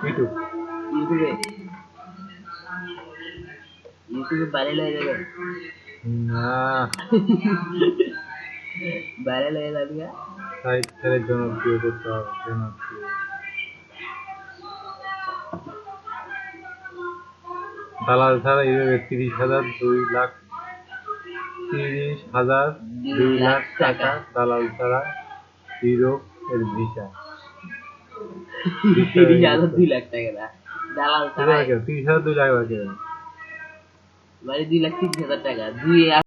YouTube ইউটিউবে ইউটিউবে viral হয়ে যাবে না ভাইরাল হয়ে যাবে না সাইট ছেড়ে জনপ্রিয় করতে হবে জনপ্রিয় দালাল ছাড়া ইউরোপে 30,000 টাকা দালাল ছাড়া ইউরোপ এর ভিসা 30,000 2 লাখ টাকা না দালাল ছাড়া 30,000 2 লাখ মানে 2,30,000 টাকা 2